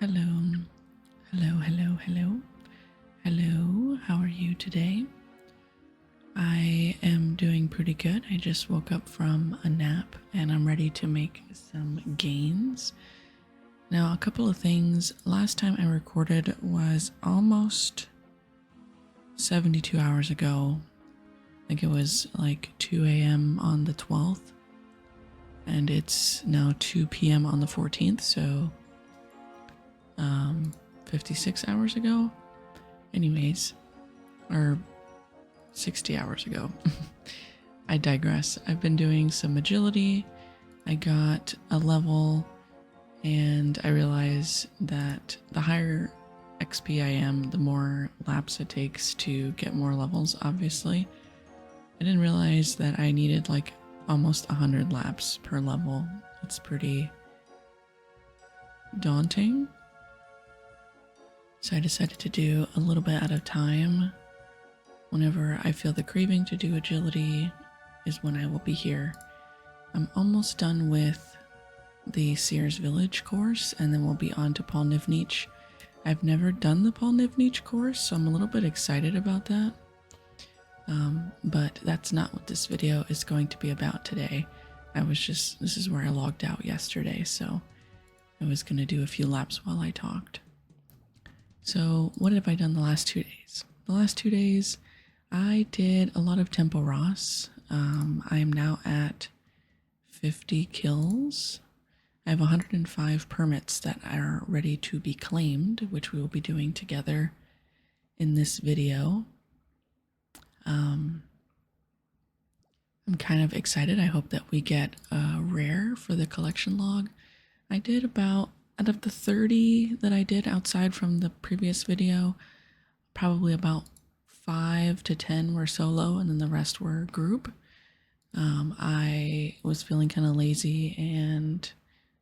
Hello, hello. How are you today? I am doing pretty good. I just woke up from a nap and I'm ready to make some gains. Now, a couple of things. Last time I recorded was almost 72 hours ago. I think it was like 2 a.m. on the 12th, and it's now 2 p.m. on the 14th, so 56 hours ago. Anyways, or 60 hours ago. I digress. I've been doing some agility. I got a level, and I realize that the higher XP I am, the more laps it takes to get more levels, obviously. I didn't realize that I needed like almost 100 laps per level. It's pretty daunting. So I decided to do a little bit at a time. Whenever I feel the craving to do agility is when I will be here. I'm almost done with the Sears Village course, and then we'll be on to Paul Nivnich. I've never done the Paul Nivnich course, so I'm a little bit excited about that. But that's not what this video is going to be about today. This is where I logged out yesterday, so I was going to do a few laps while I talked. So what have I done the last 2 days? The last 2 days, I did a lot of tempoross. I am now at 50 kills. I have 105 permits that are ready to be claimed, which we will be doing together in this video. I'm kind of excited. I hope that we get a rare for the collection log. I did about, out of the 30 that I did outside from the previous video, probably about 5 to 10 were solo, and then the rest were group. I was feeling kind of lazy and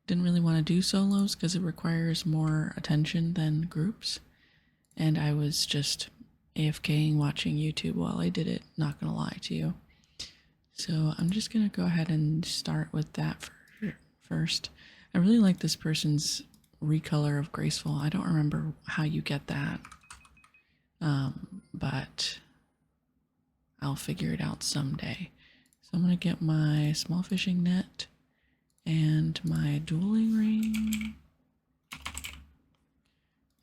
didn't really want to do solos because it requires more attention than groups. And I was just AFKing watching YouTube while I did it, not gonna lie to you. So I'm just gonna go ahead and start with that first. I really like this person's recolor of graceful. I don't remember how you get that, but I'll figure it out someday. So I'm gonna get my small fishing net and my dueling ring,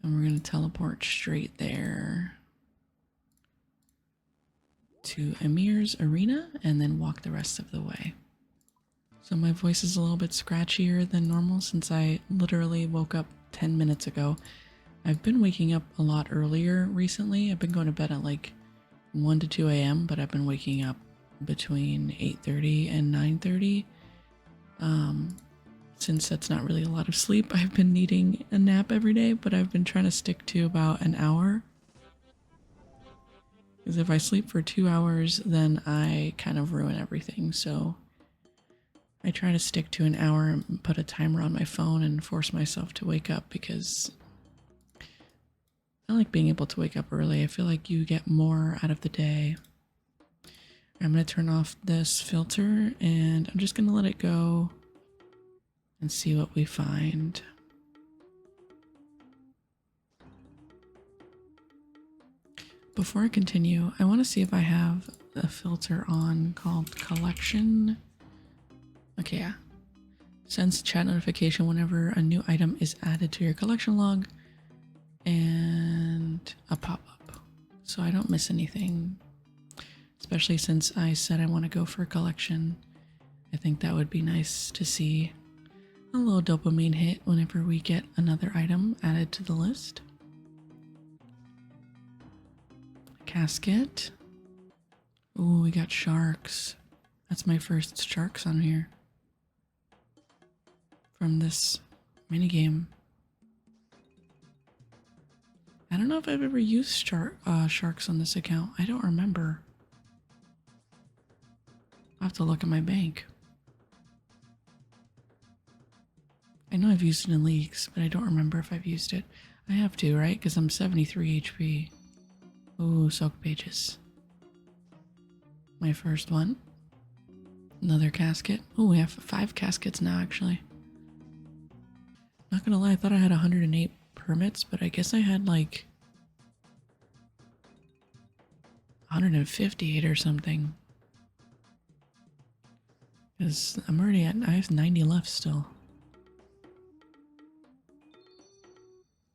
and we're gonna teleport straight there to Amir's arena and then walk the rest of the way. So my voice is a little bit scratchier than normal since I literally woke up 10 minutes ago. I've been waking up a lot earlier recently. I've been going to bed at like 1 to 2 a.m., but I've been waking up between 8:30 and 9:30. Since that's not really a lot of sleep, I've been needing a nap every day, but I've been trying to stick to about an hour. Because if I sleep for 2 hours, then I kind of ruin everything. So I try to stick to an hour and put a timer on my phone and force myself to wake up, because I like being able to wake up early. I feel like you get more out of the day. I'm going to turn off this filter and I'm just going to let it go and see what we find. Before I continue, I want to see if I have a filter on called collection. Okay, yeah. Sends chat notification whenever a new item is added to your collection log, and a pop-up, so I don't miss anything. Especially since I said I want to go for a collection. I think that would be nice to see a little dopamine hit whenever we get another item added to the list. Casket. Ooh, we got sharks. That's my first sharks on here from this minigame. I don't know if I've ever used sharks on this account. I don't remember. I'll have to look at my bank. I know I've used it in leagues, but I don't remember if I've used it. I have to, right? Because I'm 73 HP. Ooh, soak pages. My first one. Another casket. Oh, we have 5 caskets now, actually. Not gonna lie, I thought I had 108 permits, but I guess I had like 158 or something. Because I'm already at, I have 90 left still.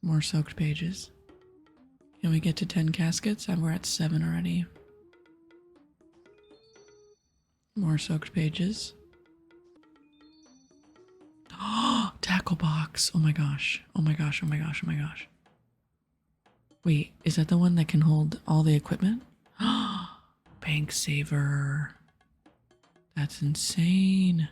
More soaked pages. Can we get to 10 caskets? We're at 7 already. More soaked pages. Oh, tackle box. Oh my gosh. Oh my gosh. Oh my gosh. Oh my gosh. Wait, is that the one that can hold all the equipment? Bank saver. That's insane.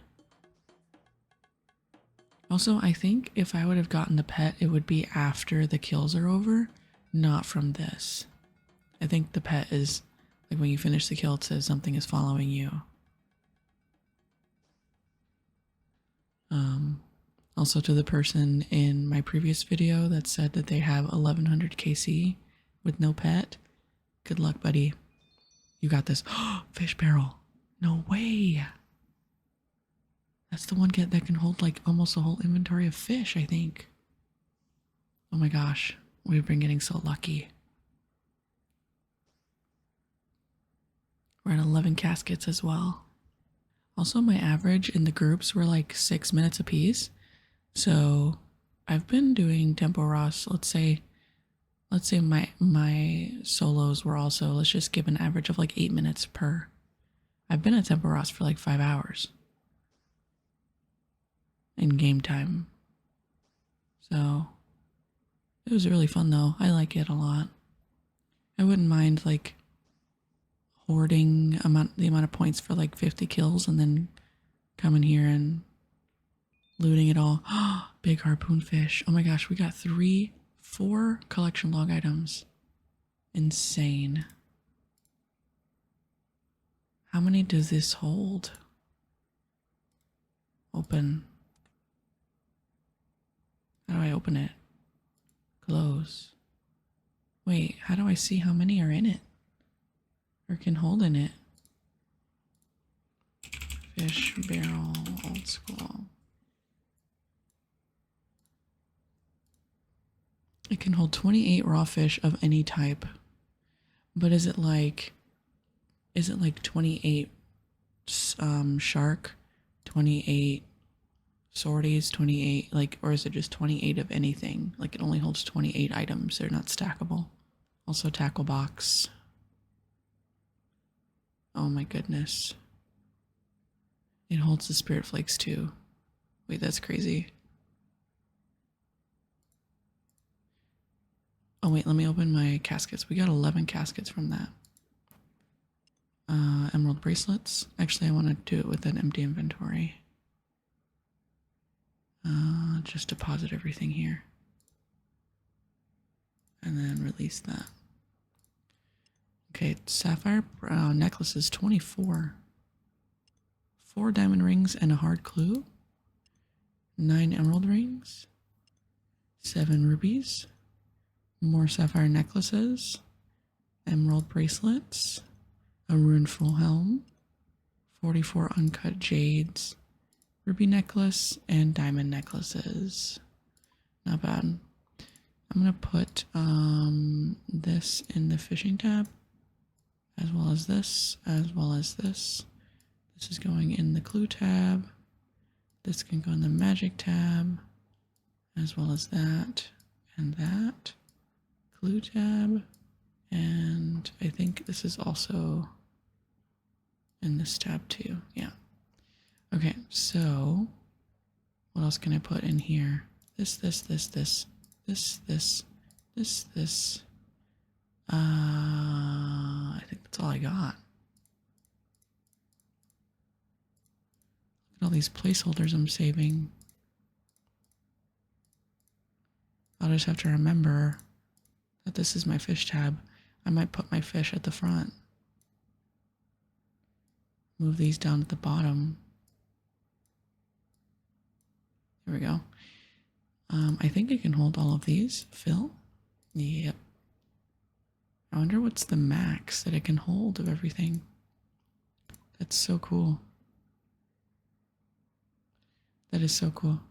Also, I think if I would have gotten the pet, it would be after the kills are over, not from this. I think the pet is, like when you finish the kill, it says something is following you. Also to the person in my previous video that said that they have 1100 KC with no pet, good luck, buddy. You got this. Fish barrel. No way. That's the one that can hold like almost a whole inventory of fish, I think. Oh my gosh, we've been getting so lucky. We're at 11 caskets as well. Also, my average in the groups were like 6 minutes apiece. So I've been doing tempoross. Let's say my solos were also, let's just give an average of like 8 minutes per. I've been at tempoross for like 5 hours in game time. So it was really fun though. I like it a lot. I wouldn't mind like hoarding the amount of points for like 50 kills and then coming here and looting it all. Big harpoon fish. Oh my gosh, we got 4 collection log items. Insane. How many does this hold? Open. How do I open it? Close. Wait, how do I see how many are in it? Or can hold in it? Fish barrel, old school. It can hold 28 raw fish of any type. But is it like 28 shark, 28 swordies, 28 like, or is it just 28 of anything? Like it only holds 28 items. They're not stackable. Also tackle box. Oh my goodness. It holds the spirit flakes too. Wait, that's crazy. Oh wait, let me open my caskets. We got 11 caskets from that. Emerald bracelets. Actually, I want to do it with an empty inventory. Just deposit everything here. And then release that. Okay, sapphire necklaces, 24. 4 diamond rings and a hard clue. 9 emerald rings. 7 rubies. More sapphire necklaces. Emerald bracelets. A runeful helm. 44 uncut jades. Ruby necklace and diamond necklaces. Not bad. I'm gonna put this in the fishing tab, as well as this, as well as this. This is going in the clue tab. This can go in the magic tab, as well as that and that. Clue tab, and I think this is also in this tab too. Yeah. Okay, so what else can I put in here? This. I think that's all I got. Look at all these placeholders I'm saving. I'll just have to remember that this is my fish tab. I might put my fish at the front. Move these down at the bottom. There we go. I think it can hold all of these. Fill? Yep. I wonder what's the max that it can hold of everything. That's so cool. That is so cool.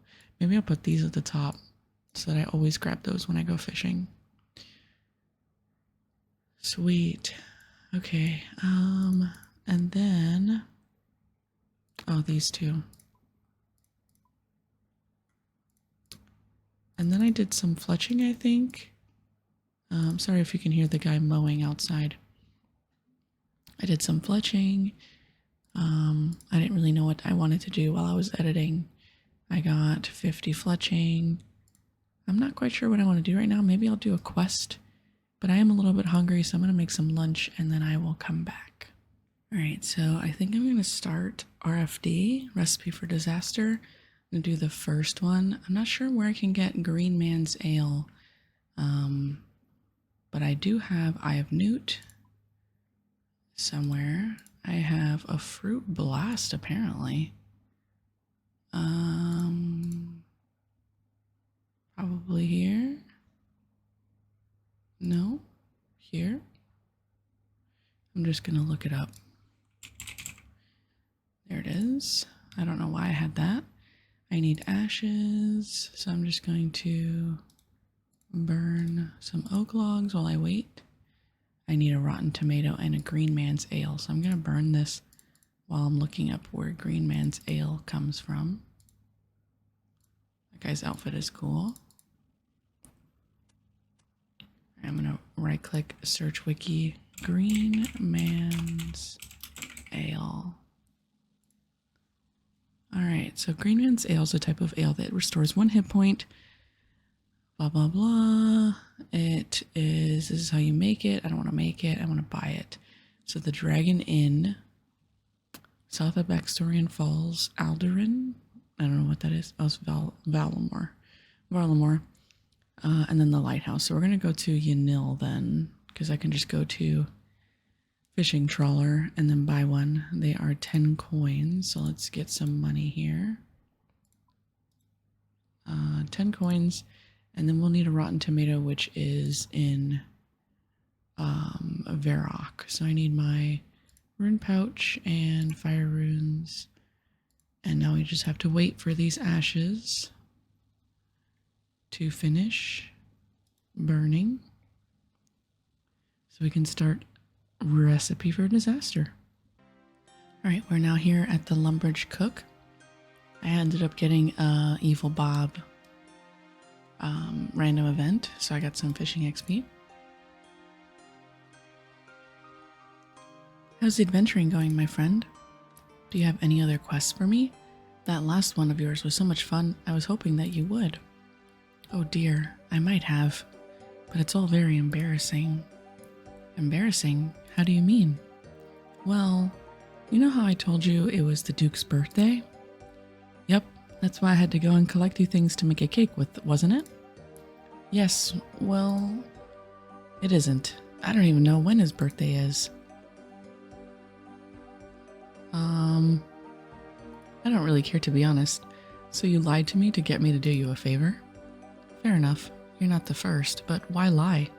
Maybe I'll put these at the top so that I always grab those when I go fishing. Sweet. Okay. And then, oh, these two. And then I did some fletching, I think. Sorry if you can hear the guy mowing outside. I did some fletching. I didn't really know what I wanted to do while I was editing. I got 50 fletching. I'm not quite sure what I want to do right now. Maybe I'll do a quest, but I am a little bit hungry, so I'm going to make some lunch and then I will come back. All right, so I think I'm going to start RFD, Recipe for Disaster. I'm going to do the first one. I'm not sure where I can get Green Man's Ale, but I do have Eye of Newt somewhere. I have a Fruit Blast, apparently. Probably here. No, here. I'm just gonna look it up. There it is. I don't know why I had that. I need ashes, so I'm just going to burn some oak logs while I wait. I need a rotten tomato and a Green Man's Ale, so I'm gonna burn this while I'm looking up where Green Man's Ale comes from. That guy's outfit is cool. I'm gonna right click search wiki Green Man's Ale. Alright, so Green Man's Ale is a type of ale that restores 1 hit point. Blah blah blah. This is how you make it. I don't want to make it, I want to buy it. So the Dragon Inn, south of Baxtorian Falls, Alderin. I don't know what that is. Oh, it's Valamore. And then the lighthouse. So we're going to go to Yanil then, because I can just go to fishing trawler and then buy one. They are 10 coins. So let's get some money here. 10 coins. And then we'll need a rotten tomato, which is in Varrock. So I need my rune pouch and fire runes. And now we just have to wait for these ashes to finish burning so we can start Recipe for Disaster. All right, we're now here at the Lumbridge Cook. I ended up getting a Evil Bob random event, so I got some fishing XP. How's the adventuring going, my friend? Do you have any other quests for me? That last one of yours was so much fun, I was hoping that you would. Oh dear, I might have, but it's all very embarrassing. Embarrassing? How do you mean? Well, you know how I told you it was the Duke's birthday? Yep, that's why I had to go and collect you things to make a cake with, wasn't it? Yes, well, it isn't. I don't even know when his birthday is. I don't really care, to be honest. So you lied to me to get me to do you a favor? Fair enough. You're not the first, but why lie?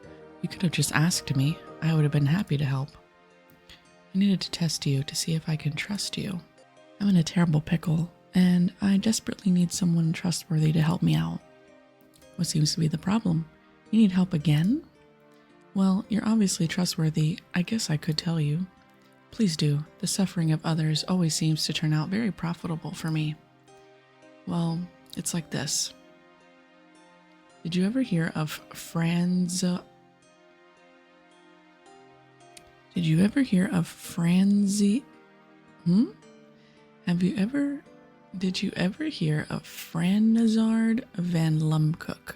You could have just asked me. I would have been happy to help. I needed to test you to see if I can trust you. I'm in a terrible pickle, and I desperately need someone trustworthy to help me out. What seems to be the problem? You need help again? Well, you're obviously trustworthy. I guess I could tell you. Please do. The suffering of others always seems to turn out very profitable for me. Well, it's like this. Did you ever hear of Franzi? Did you ever hear of Franzi? Did you ever hear of Franzard van Lumcook?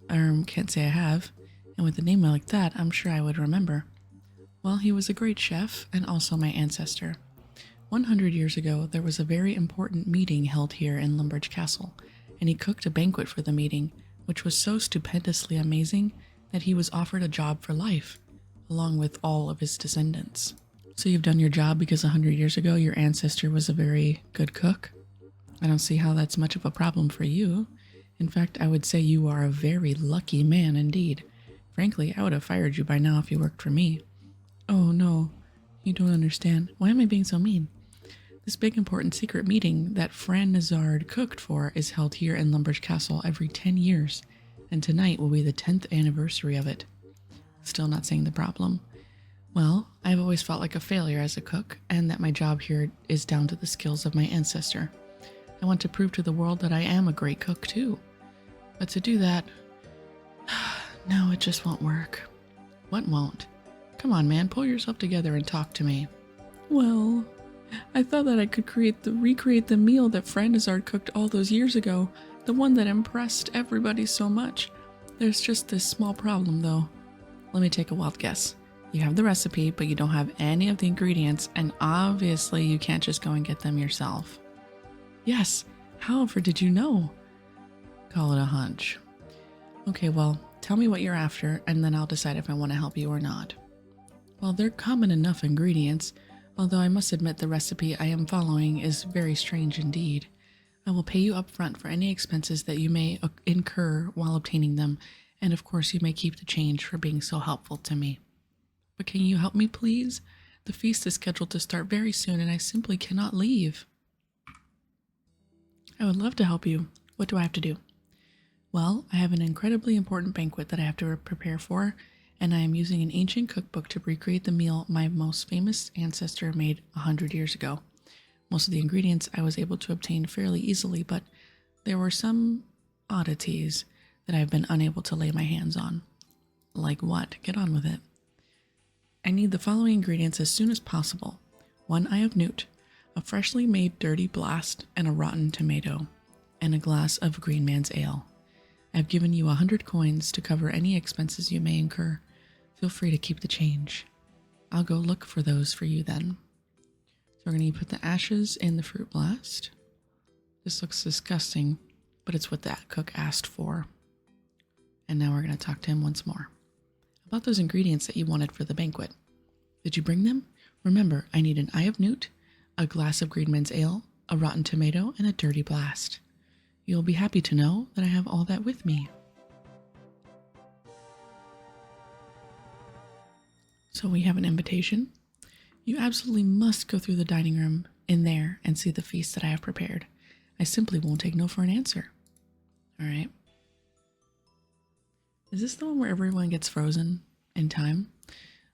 Can't say I have. And with a name like that, I'm sure I would remember. Well, he was a great chef and also my ancestor. 100 years ago, there was a very important meeting held here in Lumbridge Castle, and he cooked a banquet for the meeting, which was so stupendously amazing that he was offered a job for life, along with all of his descendants. So you've done your job because 100 years ago your ancestor was a very good cook? I don't see how that's much of a problem for you. In fact, I would say you are a very lucky man indeed. Frankly, I would have fired you by now if you worked for me. Oh no, you don't understand. Why am I being so mean? This big important secret meeting that Fran Nazard cooked for is held here in Lumbridge Castle every 10 years, and tonight will be the 10th anniversary of it. Still not seeing the problem. Well, I've always felt like a failure as a cook, and that my job here is down to the skills of my ancestor. I want to prove to the world that I am a great cook too. But to do that, no, it just won't work. What won't? Come on, man, pull yourself together and talk to me. Well, I thought that I could recreate the meal that Fran Nazard cooked all those years ago, the one that impressed everybody so much. There's just this small problem, though. Let me take a wild guess. You have the recipe, but you don't have any of the ingredients, and obviously you can't just go and get them yourself. Yes, however did you know? Call it a hunch. Okay, well, tell me what you're after, and then I'll decide if I want to help you or not. Well, they're common enough ingredients, although I must admit the recipe I am following is very strange indeed. I will pay you up front for any expenses that you may incur while obtaining them, and of course you may keep the change for being so helpful to me. But can you help me, please? The feast is scheduled to start very soon, and I simply cannot leave. I would love to help you. What do I have to do? Well, I have an incredibly important banquet that I have to prepare for, and I am using an ancient cookbook to recreate the meal my most famous ancestor made 100 years ago. Most of the ingredients I was able to obtain fairly easily, but there were some oddities that I've been unable to lay my hands on. Like what? Get on with it. I need the following ingredients as soon as possible. 1 eye of newt, a freshly made dirty blast, and a rotten tomato, and a glass of green man's ale. I've given you 100 coins to cover any expenses you may incur. Feel free to keep the change. I'll go look for those for you then. So we're going to put the ashes in the fruit blast. This looks disgusting, but it's what that cook asked for. And now we're going to talk to him once more. About those ingredients that you wanted for the banquet. Did you bring them? Remember, I need an eye of newt, a glass of green man's ale, a rotten tomato, and a dirty blast. You'll be happy to know that I have all that with me. So we have an invitation. You absolutely must go through the dining room in there and see the feast that I have prepared. I simply won't take no for an answer. All right. Is this the one where everyone gets frozen in time?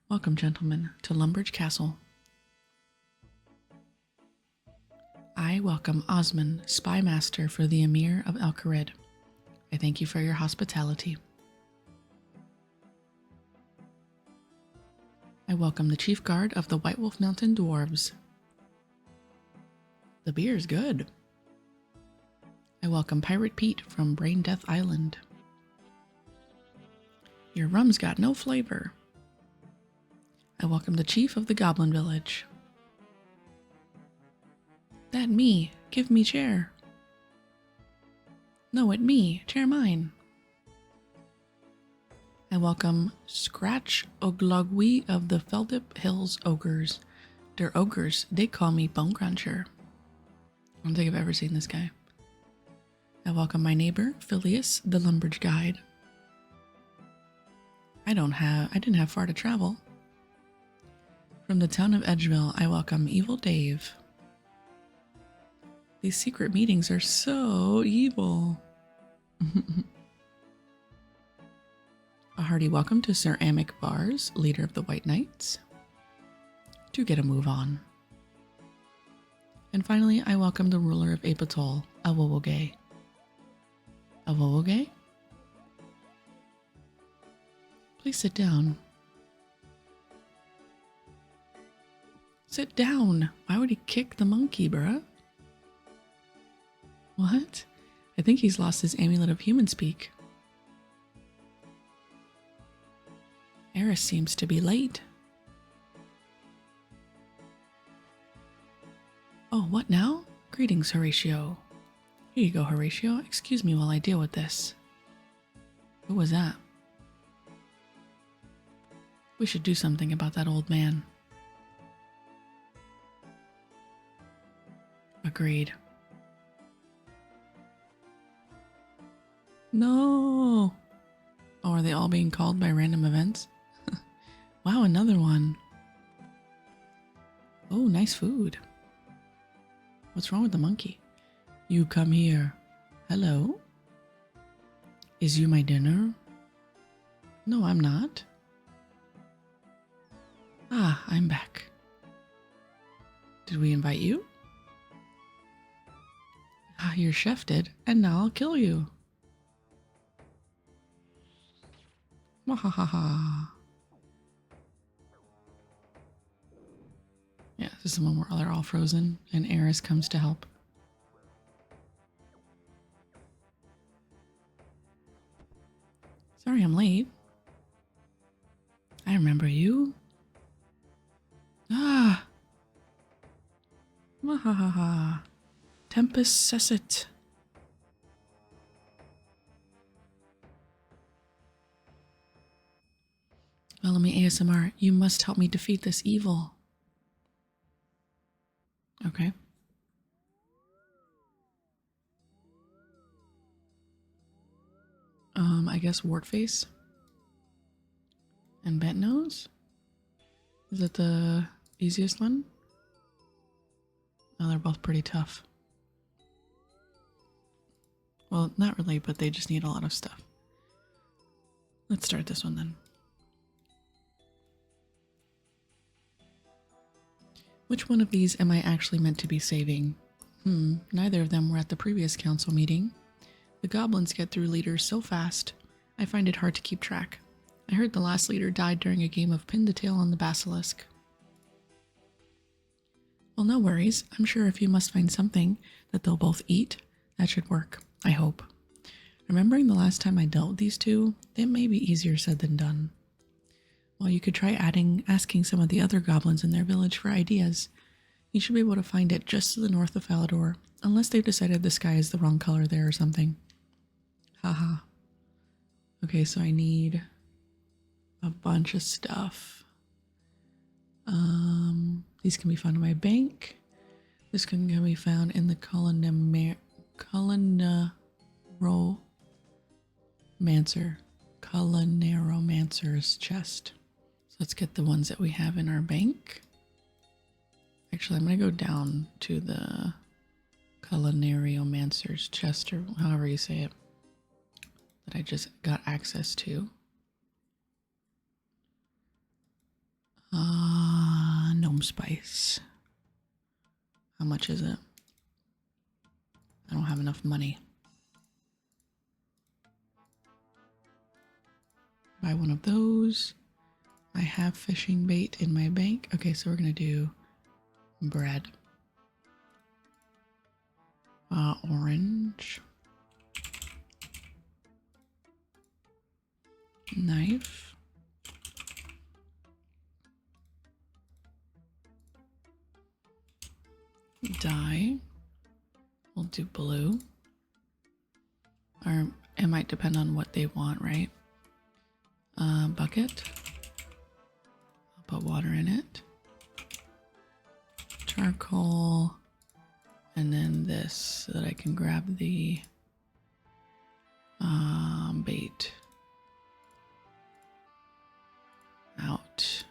Welcome, gentlemen, to Lumbridge Castle. I welcome Osman, spy master for the Emir of El-Kharid. I thank you for your hospitality. I welcome the chief guard of the White Wolf Mountain Dwarves. The beer is good. I welcome Pirate Pete from Brain Death Island. Your rum's got no flavor. I welcome the chief of the Goblin Village. That me, give me chair. No, it me, chair mine. I welcome Scratch Oglogwe of the Feldip Hills Ogres. They're ogres, they call me Bone Cruncher. I don't think I've ever seen this guy. I welcome my neighbor, Phileas, the Lumbridge Guide. I didn't have far to travel. From the town of Edgeville, I welcome Evil Dave. These secret meetings are so evil. A hearty welcome to Sir Amic Bars, leader of the White Knights. Do get a move on. And finally, I welcome the ruler of Apatol, Awowogay. Awowogay? Please sit down. Sit down. Why would he kick the monkey, bruh? What? I think he's lost his amulet of human speak. Eris seems to be late. Oh, what now? Greetings, Horatio. Here you go, Horatio. Excuse me while I deal with this. Who was that? We should do something about that old man. Agreed. No! Oh, are they all being called by random events? Wow, another one. Oh, nice food. What's wrong with the monkey? You come here. Hello? Is you my dinner? No, I'm not. Ah, I'm back. Did we invite you? Ah, your chef did, and now I'll kill you. Wahahaha. Yeah, this is the one where they're all frozen and Eris comes to help. Sorry I'm late. I remember you. Ah. Wahahaha. Tempus cessit. Follow me, ASMR. You must help me defeat this evil. Okay. I guess wart face and bent nose. Is it the easiest one? No, they're both pretty tough. Well, not really, but they just need a lot of stuff. Let's start this one then. Which one of these am I actually meant to be saving? Neither of them were at the previous council meeting. The goblins get through leaders so fast, I find it hard to keep track. I heard the last leader died during a game of pin the tail on the basilisk. Well, no worries. I'm sure if you must find something that they'll both eat, that should work. I hope. Remembering the last time I dealt with these two, it may be easier said than done. Well, you could try asking some of the other goblins in their village for ideas. You should be able to find it just to the north of Falador, unless they've decided the sky is the wrong color there or something. Haha. Okay, so I need a bunch of stuff. These can be found in my bank. This can be found in the Culinary-mancer's chest. So let's get the ones that we have in our bank. Actually, I'm going to go down to the Culinary-mancer's chest, or however you say it, that I just got access to. Gnome spice. How much is it? I don't have enough money. Buy one of those. I have fishing bait in my bank. Okay, so we're gonna do bread. Orange. Knife. Dye. We'll do blue. Or it might depend on what they want, right? Bucket. I'll put water in it. Charcoal. And then this so that I can grab the bait. Out.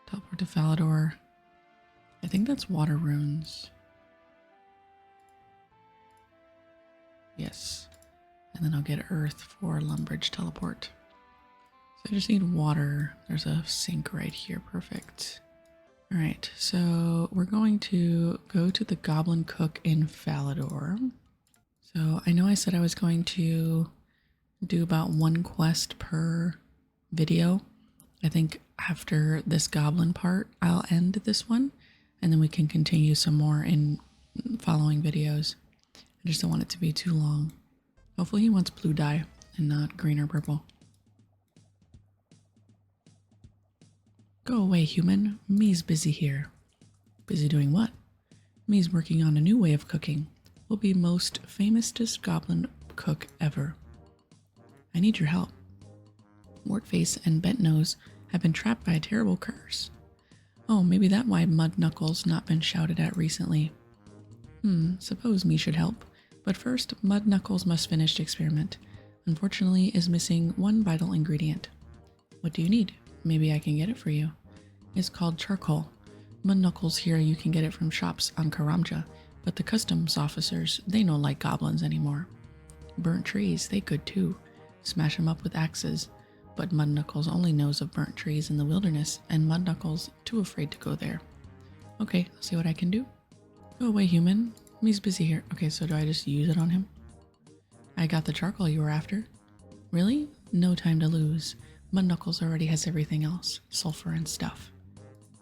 Teleport to Falador. I think that's water runes. Yes. And then I'll get earth for Lumbridge teleport. So I just need water. There's a sink right here. Perfect. All right. So we're going to go to the Goblin Cook in Falador. So I know I said I was going to do about one quest per video. I think after this goblin part, I'll end this one. And then we can continue some more in following videos. I just don't want it to be too long. Hopefully he wants blue dye and not green or purple. Go away, human. Me's busy here. Busy doing what? Me's working on a new way of cooking. Will be most famousest goblin cook ever. I need your help. Wartface and Bentnose have been trapped by a terrible curse. Oh, maybe that's why Mud Knuckles not been shouted at recently. Suppose me should help. But first, Mud Knuckles must finish the experiment. Unfortunately, is missing one vital ingredient. What do you need? Maybe I can get it for you. It's called charcoal. Mud knuckles here, you can get it from shops on Karamja, but the customs officers, they no like goblins anymore. Burnt trees, they could too. Smash them up with axes. But Mud Knuckles only knows of burnt trees in the wilderness, and Mud Knuckles too afraid to go there. Okay, I'll see what I can do. Go away, human. He's busy here. Okay, so do I just use it on him? I got the charcoal you were after. Really? No time to lose. Mud Knuckles already has everything else. Sulfur and stuff.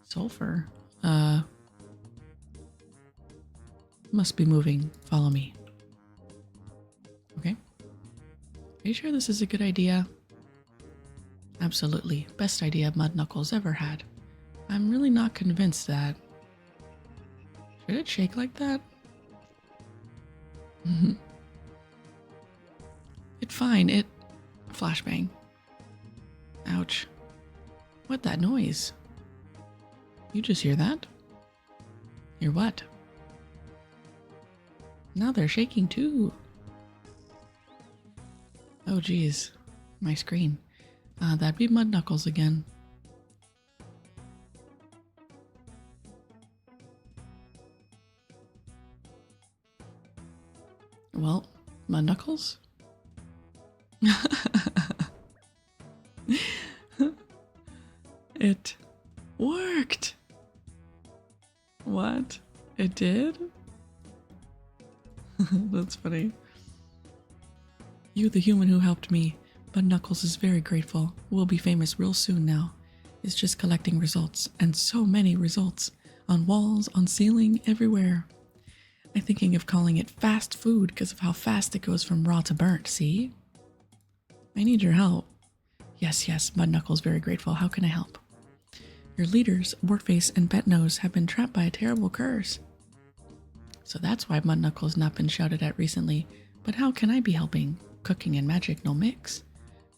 Sulfur? Must be moving. Follow me. Okay. Are you sure this is a good idea? Absolutely. Best idea Mud Knuckles ever had. I'm really not convinced that... Should it shake like that? It's fine. It... Flashbang. Ouch. What that noise? You just hear that? Hear what? Now they're shaking too. Oh geez. My screen. That'd be Mud Knuckles again. Well, Mud Knuckles? It worked! What? It did? That's funny. You, the human who helped me. Mud Knuckles is very grateful. We'll be famous real soon now. It's just collecting results, and so many results. On walls, on ceiling, everywhere. I'm thinking of calling it fast food because of how fast it goes from raw to burnt, see? I need your help. Yes, Mud Knuckles very grateful. How can I help? Your leaders, Wartface and Betnose, have been trapped by a terrible curse. So that's why Mud Knuckles not been shouted at recently. But how can I be helping? Cooking and magic no mix.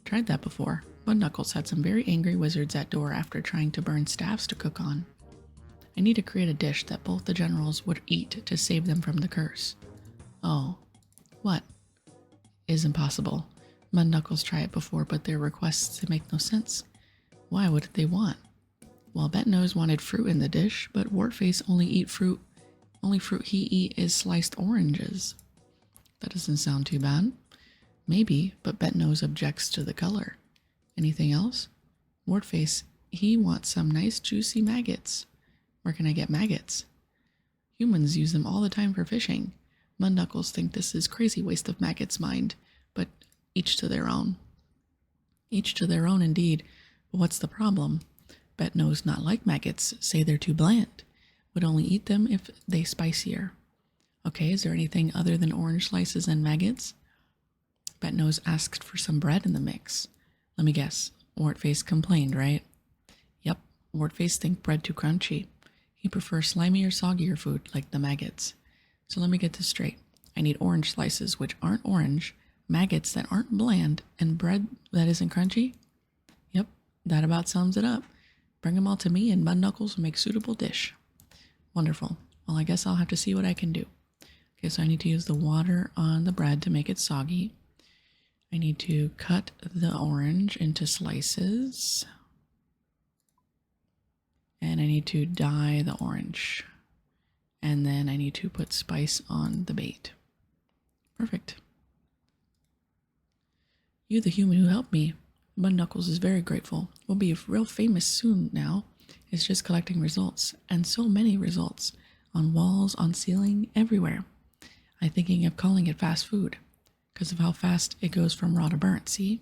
Tried that before. Mud Knuckles had some very angry wizards at door after trying to burn staffs to cook on. I need to create a dish that both the generals would eat to save them from the curse. Oh. What? Is impossible. Mud Knuckles tried it before, but their requests make no sense. Why? What did they want? Well, Betnose wanted fruit in the dish, but Wartface only fruit he eat is sliced oranges. That doesn't sound too bad. Maybe, but Betnose objects to the color. Anything else? Wartface, he wants some nice juicy maggots. Where can I get maggots? Humans use them all the time for fishing. Mud Knuckles think this is crazy waste of maggots' mind, but each to their own. Each to their own indeed. But what's the problem? Betnose not like maggots, say they're too bland. Would only eat them if they spicier. Okay, is there anything other than orange slices and maggots? Betnose asked for some bread in the mix. Let me guess. Wartface complained, right? Yep, Wartface think bread too crunchy. He prefers slimy or soggier food, like the maggots. So let me get this straight. I need orange slices, which aren't orange, maggots that aren't bland, and bread that isn't crunchy? Yep, that about sums it up. Bring them all to me and Mud Knuckles will make suitable dish. Wonderful. Well, I guess I'll have to see what I can do. Okay, so I need to use the water on the bread to make it soggy. I need to cut the orange into slices. And I need to dye the orange. And then I need to put spice on the bait. Perfect. You, the human who helped me. Mud Knuckles is very grateful. We'll be real famous soon now. It's just collecting results. And so many results. On walls, on ceiling, everywhere. I'm thinking of calling it fast food. Because of how fast it goes from raw to burnt, see?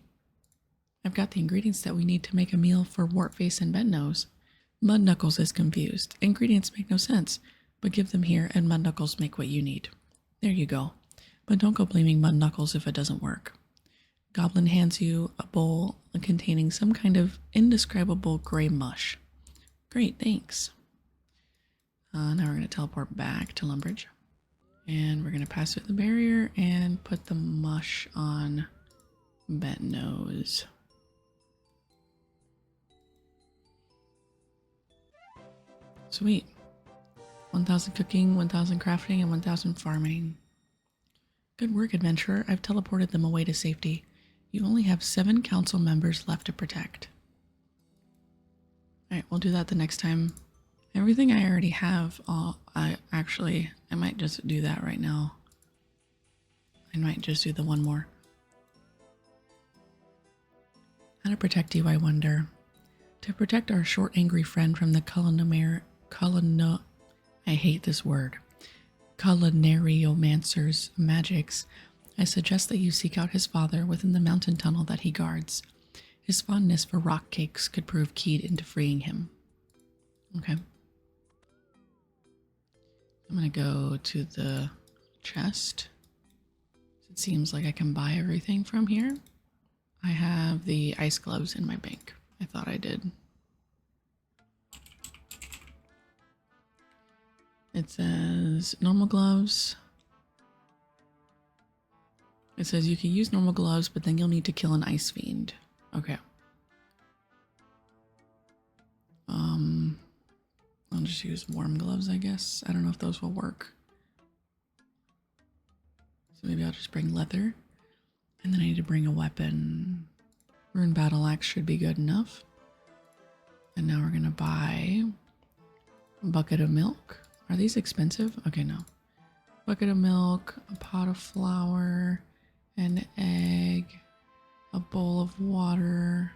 I've got the ingredients that we need to make a meal for Wartface and Betnose. Mud Knuckles is confused. Ingredients make no sense, but give them here and Mud Knuckles make what you need. There you go. But don't go blaming Mud Knuckles if it doesn't work. Goblin hands you a bowl containing some kind of indescribable gray mush. Great, thanks. Now we're going to teleport back to Lumbridge. And we're going to pass through the barrier and put the mush on Betnose. Sweet. 1,000 cooking, 1,000 crafting, and 1,000 farming. Good work, adventurer. I've teleported them away to safety. You only have 7 council members left to protect. Alright, we'll do that the next time Everything I already have, I might just do that right now. I might just do the one more. How to protect you, I wonder. To protect our short, angry friend from the I hate this word. Culinariomancer's magics, I suggest that you seek out his father within the mountain tunnel that he guards. His fondness for rock cakes could prove key into freeing him. Okay. I'm gonna go to the chest. It seems like I can buy everything from here. I have the ice gloves in my bank. I thought I did. It says normal gloves. It says you can use normal gloves, but then you'll need to kill an ice fiend. Okay. I'll just use warm gloves, I guess. I don't know if those will work. So maybe I'll just bring leather. And then I need to bring a weapon. Rune battle axe should be good enough. And now we're gonna buy a bucket of milk. Are these expensive? Okay, no. Bucket of milk, a pot of flour, an egg, a bowl of water,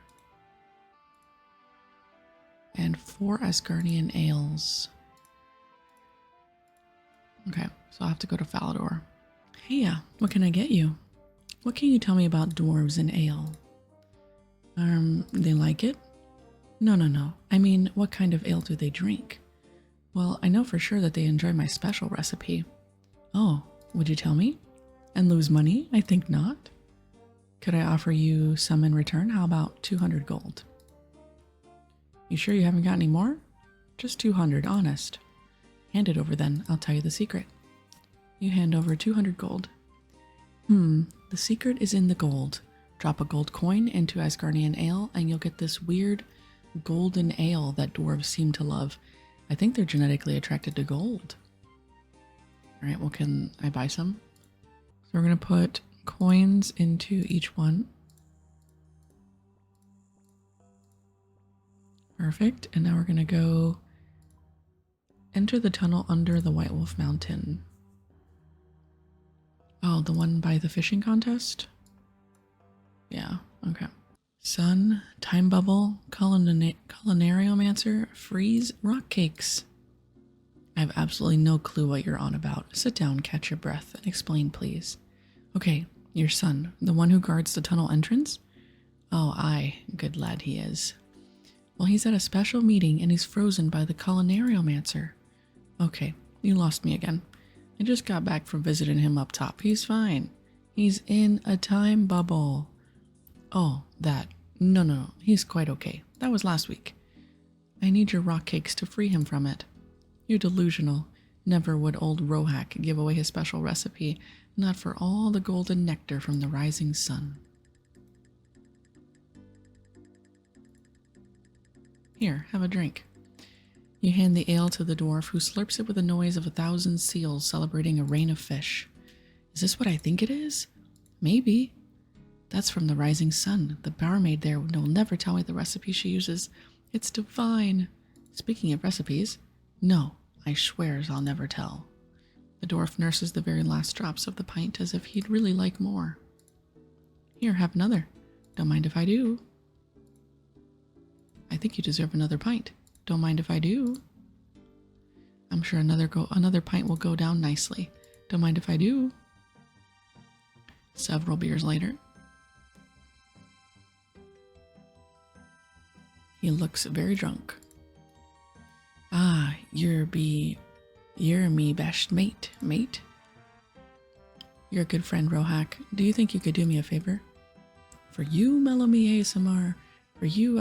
and 4 Asgardian ales. Okay, so I'll have to go to Falador. Hey, what can I get you? What can you tell me about dwarves and ale? They like it? No. I mean, what kind of ale do they drink? Well, I know for sure that they enjoy my special recipe. Oh, would you tell me? And lose money? I think not. Could I offer you some in return? How about 200 gold? You sure you haven't got any more? Just 200, honest. Hand it over then, I'll tell you the secret. You hand over 200 gold. The secret is in the gold. Drop a gold coin into Asgardian ale and you'll get this weird golden ale that dwarves seem to love. I think they're genetically attracted to gold. Alright, well, can I buy some? So we're going to put coins into each one. Perfect. And now we're going to go enter the tunnel under the White Wolf Mountain. Oh, the one by the fishing contest? Yeah, okay. Sun, time bubble, culinariomancer, freeze, rock cakes. I have absolutely no clue what you're on about. Sit down, catch your breath, and explain, please. Okay, your son, the one who guards the tunnel entrance? Oh, aye, good lad he is. Well, he's at a special meeting and he's frozen by the culinariomancer. Okay, you lost me again. I just got back from visiting him up top. He's fine. He's in a time bubble. Oh, that. No. He's quite okay. That was last week. I need your rock cakes to free him from it. You're delusional. Never would old Rohak give away his special recipe, not for all the golden nectar from the rising sun. Here, have a drink. You hand the ale to the dwarf, who slurps it with the noise of 1,000 seals celebrating a rain of fish. Is this what I think it is? Maybe. That's from the rising sun. The barmaid there will never tell me the recipe she uses. It's divine. Speaking of recipes, no, I swears I'll never tell. The dwarf nurses the very last drops of the pint as if he'd really like more. Here, have another. Don't mind if I do. I think you deserve another pint. Don't mind if I do. I'm sure another pint will go down nicely. Don't mind if I do. Several beers later. He looks very drunk. Ah, you're me best mate. You're a good friend, Rohak. Do you think you could do me a favor? For you, Mellomy ASMR, for you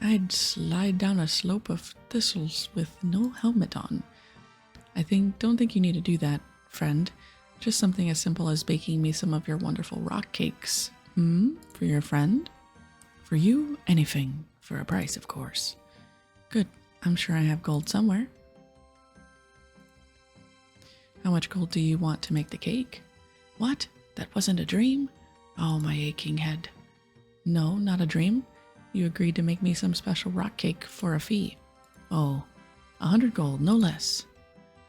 I'd slide down a slope of thistles with no helmet on. Don't think you need to do that, friend. Just something as simple as baking me some of your wonderful rock cakes. For your friend? For you, anything. For a price, of course. Good. I'm sure I have gold somewhere. How much gold do you want to make the cake? What? That wasn't a dream? Oh, my aching head. No, not a dream. You agreed to make me some special rock cake for a fee. Oh, 100 gold, no less.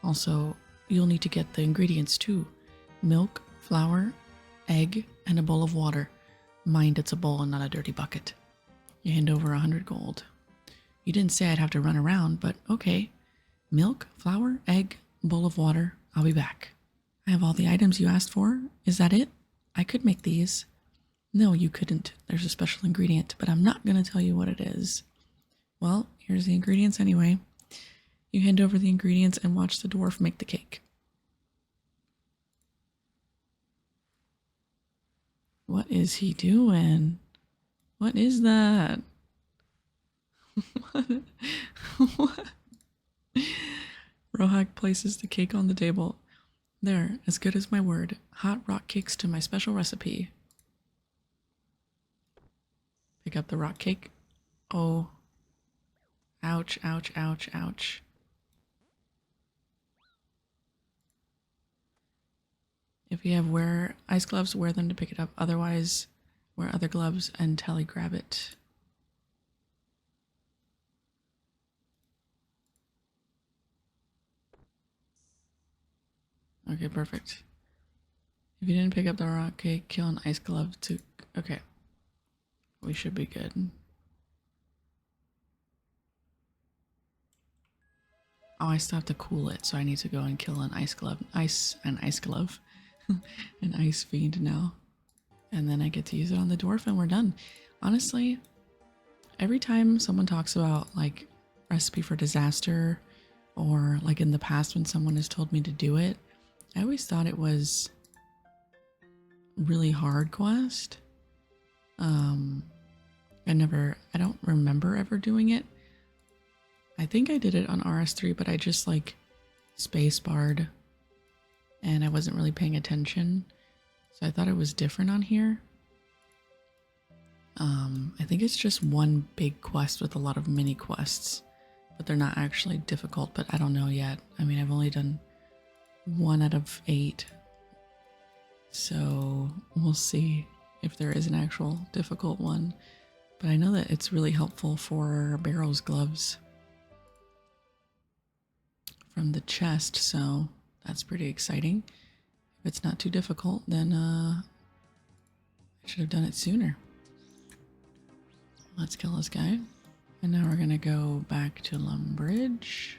Also, you'll need to get the ingredients too. Milk, flour, egg, and a bowl of water. Mind it's a bowl and not a dirty bucket. You hand over 100 gold. You didn't say I'd have to run around, but okay. Milk, flour, egg, bowl of water. I'll be back. I have all the items you asked for. Is that it? I could make these. No, you couldn't. There's a special ingredient, but I'm not going to tell you what it is. Well, here's the ingredients anyway. You hand over the ingredients and watch the dwarf make the cake. What is he doing? What is that? What? Rohak places the cake on the table. There, as good as my word. Hot rock cakes to my special recipe. Pick up the rock cake. Oh. Ouch, ouch, ouch, ouch. If you have wear ice gloves, wear them to pick it up. Otherwise, wear other gloves and tally grab it. Okay, perfect. If you didn't pick up the rock cake, kill an ice glove to... Okay. We should be good. Oh, I still have to cool it, so I need to go and kill an ice glove. An ice glove. An ice fiend now. And then I get to use it on the dwarf and we're done. Honestly, every time someone talks about like recipe for disaster or like in the past when someone has told me to do it, I always thought it was really hard quest. I don't remember ever doing it. I think I did it on RS3, but I just like space barred and I wasn't really paying attention. So I thought it was different on here. I think it's just one big quest with a lot of mini quests, but they're not actually difficult, but I don't know yet. I mean, I've only done 1 out of 8. So we'll see if there is an actual difficult one. But I know that it's really helpful for Barrow's gloves from the chest, so that's pretty exciting. If it's not too difficult, then I should have done it sooner. Let's kill this guy. And now we're gonna go back to Lumbridge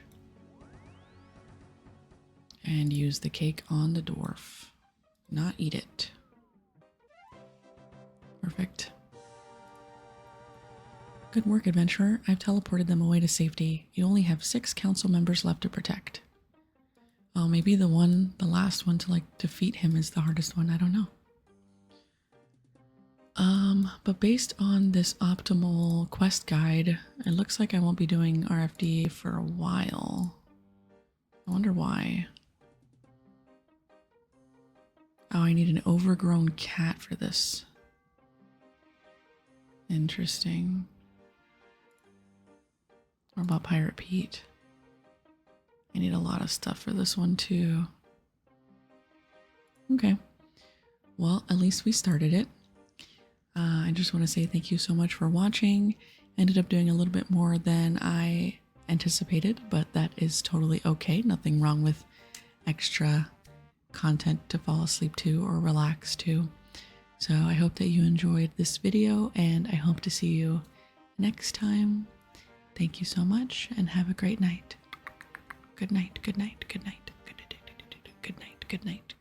and use the cake on the dwarf. Not eat it. Perfect. Good work, adventurer. I've teleported them away to safety. You only have 6 council members left to protect. Oh, maybe the last one to like defeat him is the hardest one. I don't know. But based on this optimal quest guide, it looks like I won't be doing RFD for a while. I wonder why. Oh, I need an overgrown cat for this. Interesting. What about Pirate Pete? I need a lot of stuff for this one too. Okay. Well, at least we started it. I just want to say thank you so much for watching. Ended up doing a little bit more than I anticipated, but that is totally okay. Nothing wrong with extra content to fall asleep to or relax to. So I hope that you enjoyed this video and I hope to see you next time. Thank you so much and have a great night. Good night, good night, good night, good night, good night, good night.